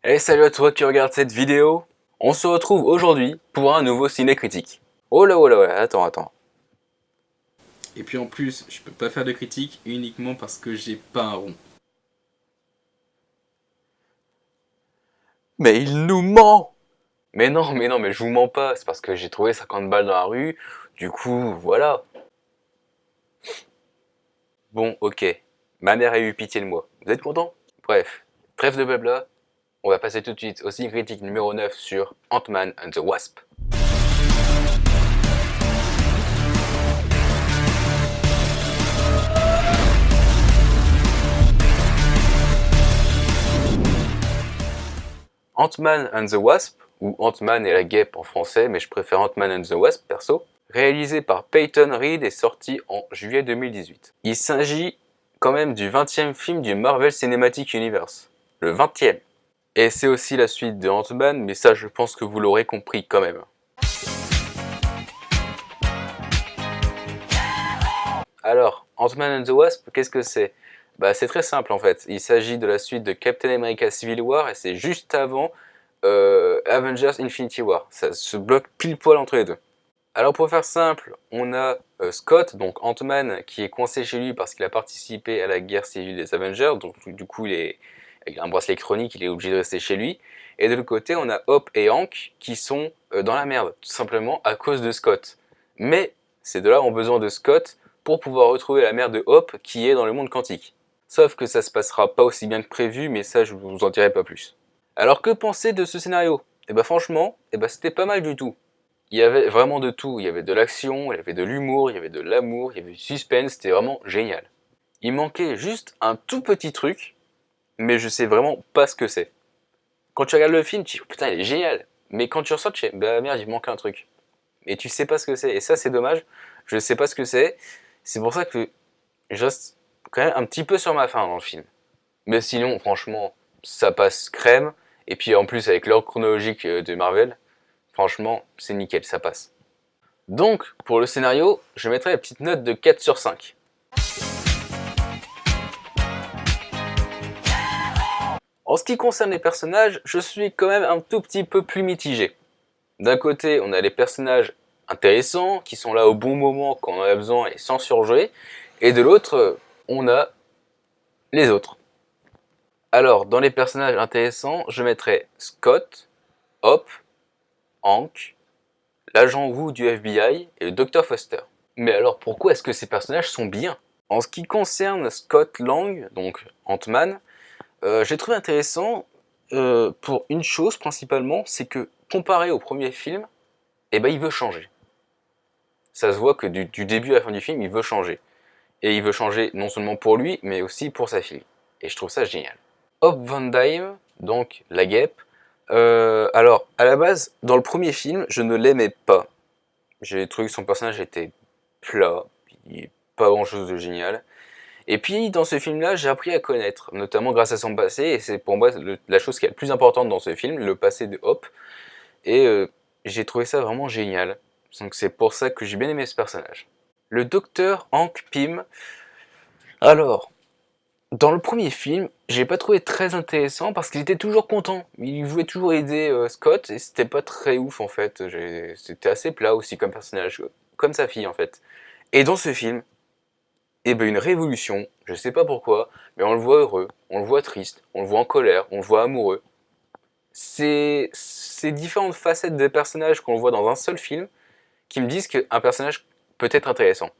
Et salut à toi qui regarde cette vidéo. On se retrouve aujourd'hui pour un nouveau ciné critique. Oh là, attends. Et puis en plus, je peux pas faire de critique uniquement parce que j'ai pas un rond. Mais il nous ment! Mais je vous mens pas, c'est parce que j'ai trouvé 50 balles dans la rue, du coup, voilà. Bon, ok, ma mère a eu pitié de moi. Vous êtes content? Bref, trêve de blabla, on va passer tout de suite au ciné critique numéro 9 sur Ant-Man and the Wasp. Ant-Man and the Wasp, ou Ant-Man et la guêpe en français, mais je préfère Ant-Man and the Wasp perso, réalisé par Peyton Reed et sorti en juillet 2018. Il s'agit quand même du 20e film du Marvel Cinematic Universe. Le 20e. Et c'est aussi la suite de Ant-Man, mais ça je pense que vous l'aurez compris quand même. Alors, Ant-Man and the Wasp, qu'est-ce que c'est? Bah c'est très simple en fait. Il s'agit de la suite de Captain America Civil War et c'est juste avant Avengers Infinity War. Ça se bloque pile poil entre les deux. Alors pour faire simple, on a Scott, donc Ant-Man, qui est coincé chez lui parce qu'il a participé à la guerre civile des Avengers, donc du coup il a un bracelet électronique, il est obligé de rester chez lui. Et de l'autre côté, on a Hop et Hank qui sont dans la merde, tout simplement à cause de Scott. Mais ces deux-là ont besoin de Scott pour pouvoir retrouver la mère de Hop qui est dans le monde quantique. Sauf que ça se passera pas aussi bien que prévu, mais ça je vous en dirai pas plus. Alors que penser de ce scénario? Eh ben franchement, c'était pas mal du tout. Il y avait vraiment de tout, il y avait de l'action, il y avait de l'humour, il y avait de l'amour, il y avait du suspense, c'était vraiment génial. Il manquait juste un tout petit truc, mais je sais vraiment pas ce que c'est. Quand tu regardes le film, tu dis putain il est génial, mais quand tu ressors tu dis bah merde il manque un truc. Et tu sais pas ce que c'est, et ça c'est dommage, je sais pas ce que c'est pour ça que je reste quand même un petit peu sur ma faim dans le film. Mais sinon franchement, ça passe crème, et puis en plus avec l'ordre chronologique de Marvel, franchement c'est nickel, ça passe. Donc, pour le scénario, je mettrai la petite note de 4 sur 5. En ce qui concerne les personnages, je suis quand même un tout petit peu plus mitigé. D'un côté, on a les personnages intéressants, qui sont là au bon moment quand on en a besoin et sans surjouer, et de l'autre, on a les autres. Alors, dans les personnages intéressants, je mettrai Scott, Hop, Hank, l'agent Wu du FBI et le Dr Foster. Mais alors pourquoi est-ce que ces personnages sont bien? En ce qui concerne Scott Lang, donc Ant-Man, j'ai trouvé intéressant pour une chose principalement, c'est que comparé au premier film, eh ben, il veut changer. Ça se voit que du début à la fin du film, il veut changer. Et il veut changer non seulement pour lui, mais aussi pour sa fille. Et je trouve ça génial. Hope Van Dyne, donc la guêpe. Alors, à la base, dans le premier film, je ne l'aimais pas. J'ai trouvé que son personnage était plat, pas grand chose de génial. Et puis dans ce film-là, j'ai appris à connaître, notamment grâce à son passé, et c'est pour moi la chose qui est la plus importante dans ce film, le passé de Hop. Et j'ai trouvé ça vraiment génial. Donc c'est pour ça que j'ai bien aimé ce personnage. Le docteur Hank Pym. Alors, dans le premier film, j'ai pas trouvé très intéressant parce qu'il était toujours content. Il voulait toujours aider Scott et c'était pas très ouf en fait. C'était assez plat aussi comme personnage, comme sa fille en fait. Et dans ce film, et ben une révolution, je sais pas pourquoi, mais on le voit heureux, on le voit triste, on le voit en colère, on le voit amoureux. C'est ces différentes facettes des personnages qu'on voit dans un seul film qui me disent qu'un personnage peut être intéressant.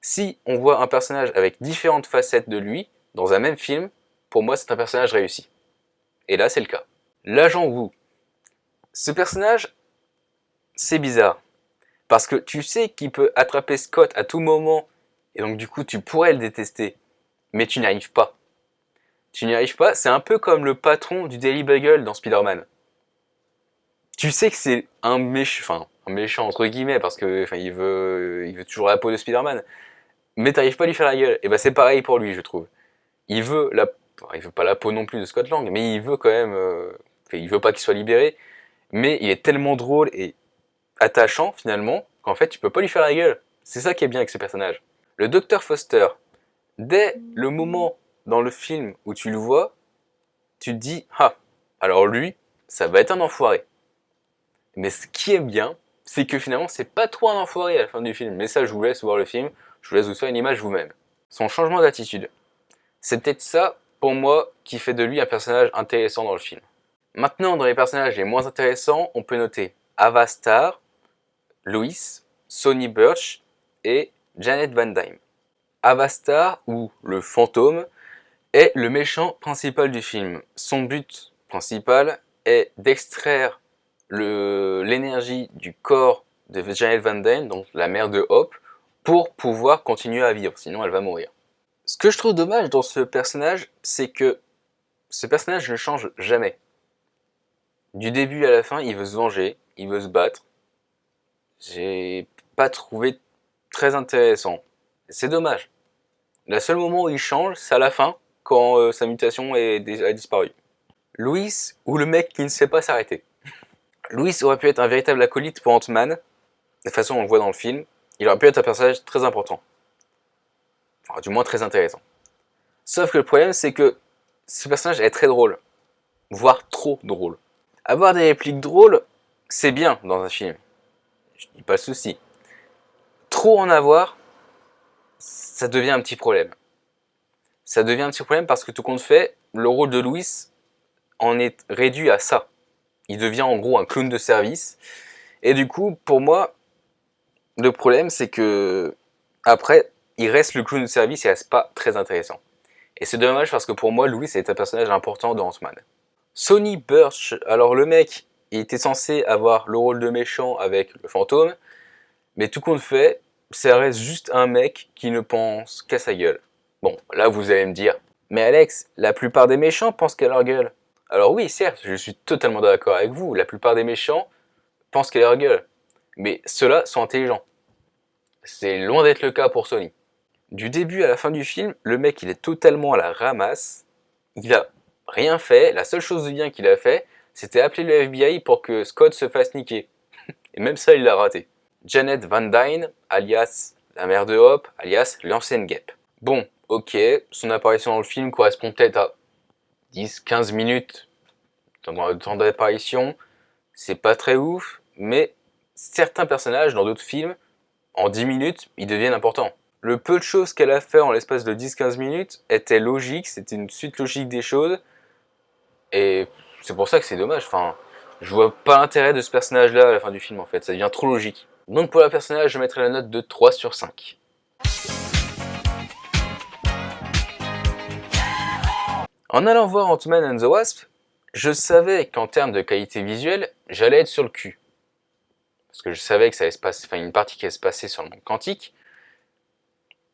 Si on voit un personnage avec différentes facettes de lui dans un même film, pour moi c'est un personnage réussi. Et là c'est le cas. L'agent Wu. Ce personnage, c'est bizarre. Parce que tu sais qu'il peut attraper Scott à tout moment, et donc du coup tu pourrais le détester, mais tu n'y arrives pas. Tu n'y arrives pas, c'est un peu comme le patron du Daily Bugle dans Spider-Man. Tu sais que c'est un méchant entre guillemets, parce que il veut toujours la peau de Spider-Man, mais t'arrives pas à lui faire la gueule. Et ben c'est pareil pour lui, je trouve. Il veut la, il veut pas la peau non plus de Scott Lang, mais il veut quand même, il veut pas qu'il soit libéré, mais il est tellement drôle et attachant finalement qu'en fait tu peux pas lui faire la gueule. C'est ça qui est bien avec ce personnage. Le Dr Foster, dès le moment dans le film où tu le vois, tu te dis ah alors lui, ça va être un enfoiré. Mais ce qui est bien, c'est que finalement, c'est pas trop un enfoiré à la fin du film. Mais ça, je vous laisse voir le film, je vous laisse vous faire une image vous-même. Son changement d'attitude. C'est peut-être ça, pour moi, qui fait de lui un personnage intéressant dans le film. Maintenant, dans les personnages les moins intéressants, on peut noter Ava Starr, Louis, Sonny Burch et Janet Van Dyne. Ava Starr, ou le fantôme, est le méchant principal du film. Son but principal est d'extraire l'énergie du corps de Janet Van Dyne, donc la mère de Hope, pour pouvoir continuer à vivre, sinon elle va mourir. Ce que je trouve dommage dans ce personnage, c'est que ce personnage ne change jamais. Du début à la fin, il veut se venger, il veut se battre. J'ai pas trouvé très intéressant. C'est dommage. Le seul moment où il change, c'est à la fin, quand sa mutation a disparu. Louis, ou le mec qui ne sait pas s'arrêter. Louis aurait pu être un véritable acolyte pour Ant-Man. De toute façon, on le voit dans le film. Il aurait pu être un personnage très important. Enfin, du moins très intéressant. Sauf que le problème, c'est que ce personnage est très drôle. Voire trop drôle. Avoir des répliques drôles, c'est bien dans un film. Je dis pas le souci. Trop en avoir, ça devient un petit problème. Ça devient un petit problème parce que tout compte fait, le rôle de Louis en est réduit à ça. Il devient en gros un clown de service. Et du coup, pour moi, le problème c'est que après, il reste le clown de service et il reste pas très intéressant. Et c'est dommage parce que pour moi, Louis est un personnage important dans Ant-Man. Sonny Burch, alors le mec, il était censé avoir le rôle de méchant avec le fantôme, mais tout compte fait, ça reste juste un mec qui ne pense qu'à sa gueule. Bon, là vous allez me dire, mais Alex, la plupart des méchants pensent qu'à leur gueule. Alors oui, certes, je suis totalement d'accord avec vous, la plupart des méchants pensent qu'à leur gueule. Mais ceux-là sont intelligents. C'est loin d'être le cas pour Sonny. Du début à la fin du film, le mec il est totalement à la ramasse. Il a rien fait, la seule chose de bien qu'il a fait, c'était appeler le FBI pour que Scott se fasse niquer. Et même ça, il l'a raté. Janet Van Dyne, alias la mère de Hope, alias l'ancienne guêpe. Bon, ok, son apparition dans le film correspond peut-être à 10-15 minutes dans le temps d'apparition. C'est pas très ouf, mais certains personnages dans d'autres films, en 10 minutes, ils deviennent importants. Le peu de choses qu'elle a fait en l'espace de 10-15 minutes était logique, c'était une suite logique des choses, et c'est pour ça que c'est dommage, enfin, je vois pas l'intérêt de ce personnage-là à la fin du film en fait, ça devient trop logique. Donc pour le personnage, je mettrai la note de 3 sur 5. En allant voir Ant-Man and the Wasp, je savais qu'en termes de qualité visuelle, j'allais être sur le cul. Parce que je savais que ça allait se passer, enfin une partie qui allait se passer sur le monde quantique.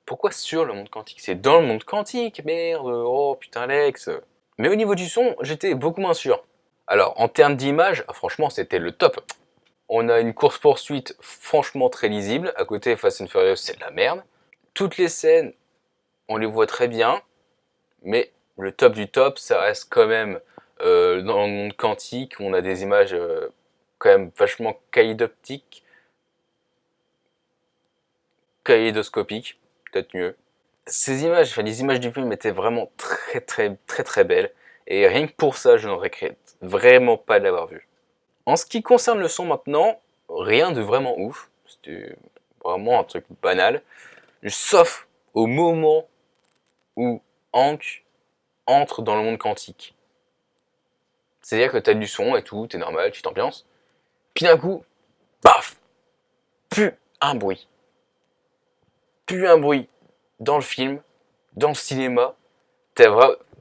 Pourquoi sur le monde quantique? C'est dans le monde quantique, merde, oh putain Alex. Mais au niveau du son, j'étais beaucoup moins sûr. Alors en termes d'image, franchement c'était le top. On a une course-poursuite franchement très lisible. À côté, Fast and Furious, c'est de la merde. Toutes les scènes, on les voit très bien. Mais le top du top, ça reste quand même dans le monde quantique. Où on a des images quand même vachement kaléidoptiques. Kaléidoscopiques, peut-être mieux. Ces images, enfin les images du film étaient vraiment très belles. Et rien que pour ça, je ne regrette vraiment pas de l'avoir vu. En ce qui concerne le son maintenant, rien de vraiment ouf. C'était vraiment un truc banal. Sauf au moment où Hank entre dans le monde quantique. C'est-à-dire que t'as du son et tout, t'es normal, tu t'ambiances. Puis d'un coup, paf, plus un bruit. Plus un bruit dans le film, dans le cinéma.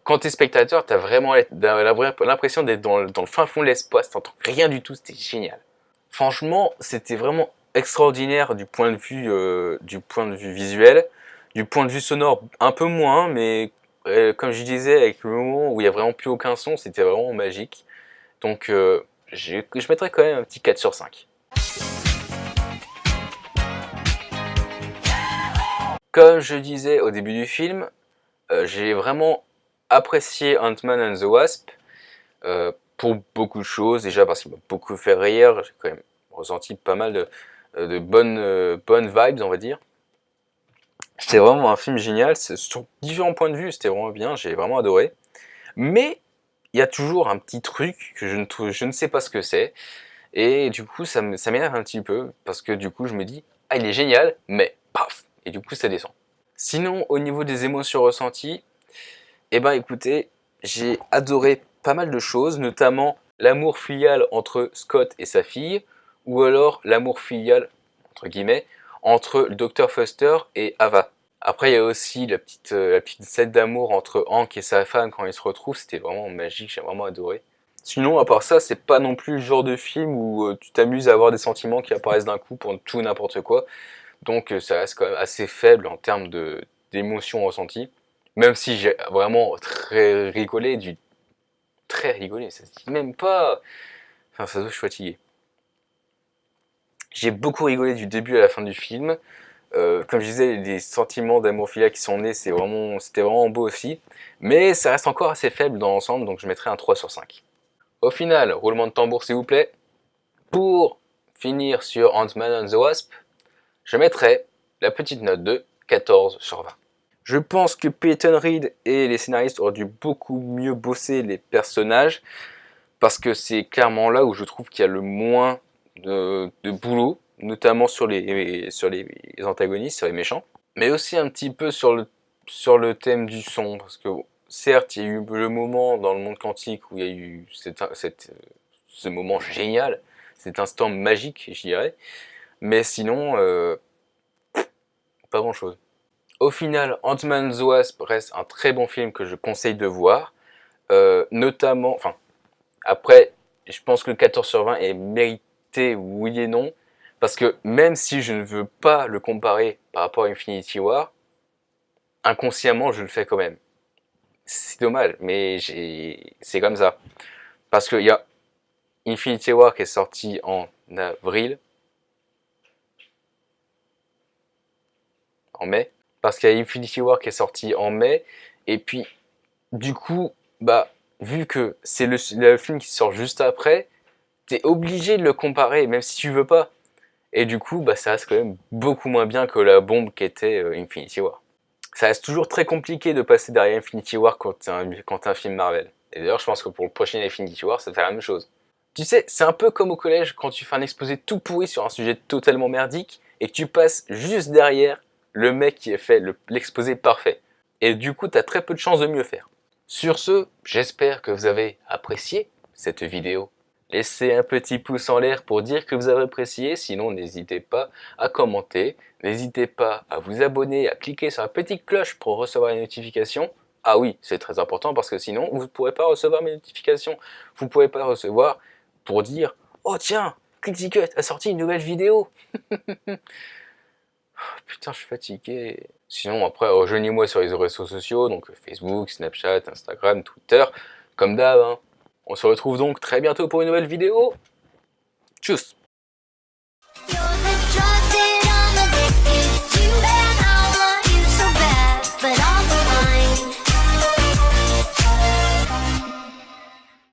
Quand t'es spectateur, t'as vraiment l'impression d'être dans le fin fond de l'espace, t'entends rien du tout, c'était génial. Franchement, c'était vraiment extraordinaire du point de vue visuel, du point de vue sonore un peu moins, mais comme je disais, avec le moment où il n'y a vraiment plus aucun son, c'était vraiment magique. Donc je mettrais quand même un petit 4 sur 5. Comme je disais au début du film, j'ai vraiment apprécié Ant-Man and the Wasp pour beaucoup de choses. Déjà parce qu'il m'a beaucoup fait rire, j'ai quand même ressenti pas mal de bonnes vibes, on va dire. C'était vraiment un film génial, sur différents points de vue, c'était vraiment bien, j'ai vraiment adoré. Mais il y a toujours un petit truc que je ne sais pas ce que c'est. Et du coup, ça m'énerve un petit peu, parce que du coup, je me dis, ah, il est génial, mais paf, et du coup, ça descend. Sinon, au niveau des émotions ressenties, eh ben, écoutez, j'ai adoré pas mal de choses, notamment l'amour filial entre Scott et sa fille, ou alors l'amour filial, entre guillemets, entre le Dr. Foster et Ava. Après, il y a aussi la petite scène d'amour entre Hank et sa femme quand ils se retrouvent, c'était vraiment magique, j'ai vraiment adoré. Sinon, à part ça, c'est pas non plus le genre de film où tu t'amuses à avoir des sentiments qui apparaissent d'un coup pour tout et n'importe quoi. Donc ça reste quand même assez faible en termes d'émotions ressenties. Même si j'ai vraiment très rigolé, très rigolé, ça se dit même pas. Enfin, ça se voit, je suis fatigué. J'ai beaucoup rigolé du début à la fin du film. Comme je disais, les sentiments d'amour filial qui sont nés, c'était vraiment beau aussi. Mais ça reste encore assez faible dans l'ensemble, donc je mettrai un 3 sur 5. Au final, roulement de tambour s'il vous plaît. Pour finir sur Ant-Man and the Wasp, je mettrai la petite note de 14 sur 20. Je pense que Peyton Reed et les scénaristes auraient dû beaucoup mieux bosser les personnages, parce que c'est clairement là où je trouve qu'il y a le moins de boulot, notamment sur les antagonistes, sur les méchants, mais aussi un petit peu sur le thème du son, parce que certes, il y a eu le moment dans le monde quantique où il y a eu ce moment génial, cet instant magique, je dirais, mais sinon, pas grand-chose. Au final, Ant-Man the Wasp reste un très bon film que je conseille de voir, notamment, enfin, après, je pense que le 14 sur 20 est mérité, oui et non, parce que même si je ne veux pas le comparer par rapport à Infinity War, inconsciemment, je le fais quand même. C'est dommage, mais c'est comme ça. Parce qu'il y a Infinity War qui est sorti en avril, en mai, parce qu'il y a Infinity War qui est sorti en mai, et puis, du coup, bah, vu que c'est le film qui sort juste après, t'es obligé de le comparer, même si tu veux pas. Et du coup, bah, ça reste quand même beaucoup moins bien que la bombe qu'était Infinity War. Ça reste toujours très compliqué de passer derrière Infinity War quand t'es un film Marvel. Et d'ailleurs, je pense que pour le prochain Infinity War, ça fait la même chose. Tu sais, c'est un peu comme au collège quand tu fais un exposé tout pourri sur un sujet totalement merdique et que tu passes juste derrière le mec qui a fait l'exposé parfait. Et du coup, t'as très peu de chances de mieux faire. Sur ce, j'espère que vous avez apprécié cette vidéo. Laissez un petit pouce en l'air pour dire que vous avez apprécié, sinon n'hésitez pas à commenter, n'hésitez pas à vous abonner, à cliquer sur la petite cloche pour recevoir les notifications. Ah oui, c'est très important parce que sinon vous ne pourrez pas recevoir mes notifications. Vous ne pourrez pas recevoir pour dire « Oh tiens, ClickTicket a sorti une nouvelle vidéo !» Putain, je suis fatigué. Sinon, après, rejoignez-moi sur les réseaux sociaux, donc Facebook, Snapchat, Instagram, Twitter, comme d'hab. Hein. On se retrouve donc très bientôt pour une nouvelle vidéo. Tchuss!